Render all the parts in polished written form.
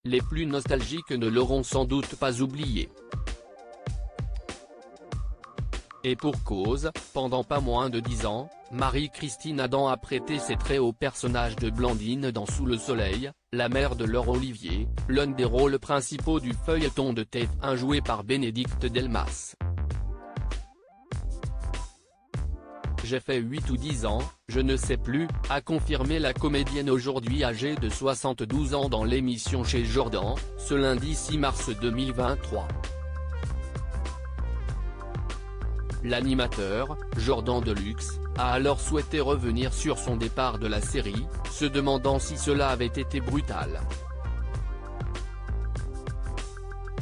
les plus nostalgiques ne l'auront sans doute pas oublié. Et pour cause, pendant pas moins de 10 ans, Marie-Christine Adam a prêté ses traits au personnage de Blandine dans Sous le soleil, la mère de Laure Olivier, l'un des rôles principaux du feuilleton de TF1 joué par Bénédicte Delmas. J'ai fait 8 ou 10 ans, je ne sais plus, a confirmé la comédienne aujourd'hui âgée de 72 ans dans l'émission Chez Jordan, ce lundi 6 mars 2023. L'animateur, Jordan Deluxe, a alors souhaité revenir sur son départ de la série, se demandant si cela avait été brutal.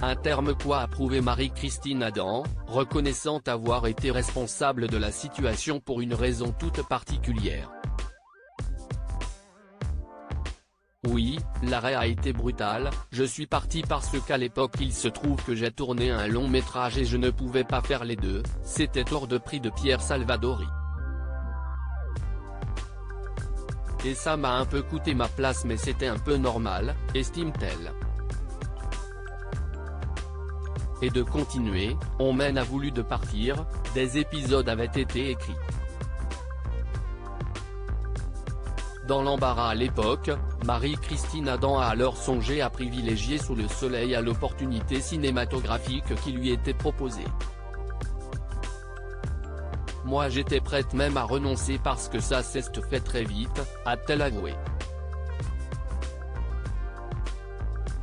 Un terme quoi approuvé Marie-Christine Adam, reconnaissant avoir été responsable de la situation pour une raison toute particulière. Oui, l'arrêt a été brutal, je suis parti parce qu'à l'époque il se trouve que j'ai tourné un long métrage et je ne pouvais pas faire les deux, c'était hors de prix de Pierre Salvadori. Et ça m'a un peu coûté ma place mais c'était un peu normal, estime-t-elle. Et de continuer, on mène a voulu de partir, des épisodes avaient été écrits. Dans l'embarras à l'époque, Marie-Christine Adam a alors songé à privilégier Sous le soleil à l'opportunité cinématographique qui lui était proposée. Moi j'étais prête même à renoncer parce que ça s'est fait très vite, a-t-elle avoué.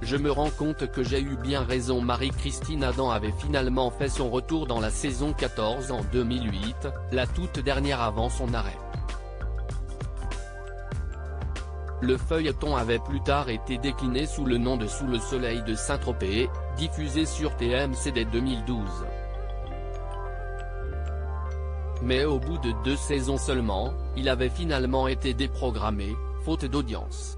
Je me rends compte que j'ai eu bien raison. Marie-Christine Adam avait finalement fait son retour dans la saison 14 en 2008, la toute dernière avant son arrêt. Le feuilleton avait plus tard été décliné sous le nom de Sous le soleil de Saint-Tropez, diffusé sur TMC dès 2012. Mais au bout de 2 saisons seulement, il avait finalement été déprogrammé, faute d'audience.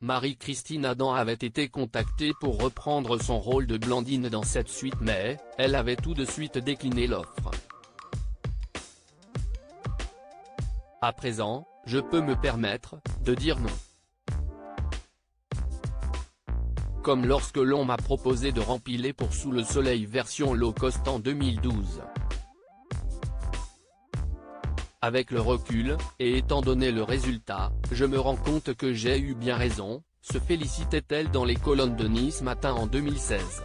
Marie-Christine Adam avait été contactée pour reprendre son rôle de Blandine dans cette suite mais, elle avait tout de suite décliné l'offre. À présent, je peux me permettre de dire non. Comme lorsque l'on m'a proposé de rempiler pour Sous le soleil version low cost en 2012. Avec le recul, et étant donné le résultat, je me rends compte que j'ai eu bien raison, se félicitait-elle dans les colonnes de Nice Matin en 2016.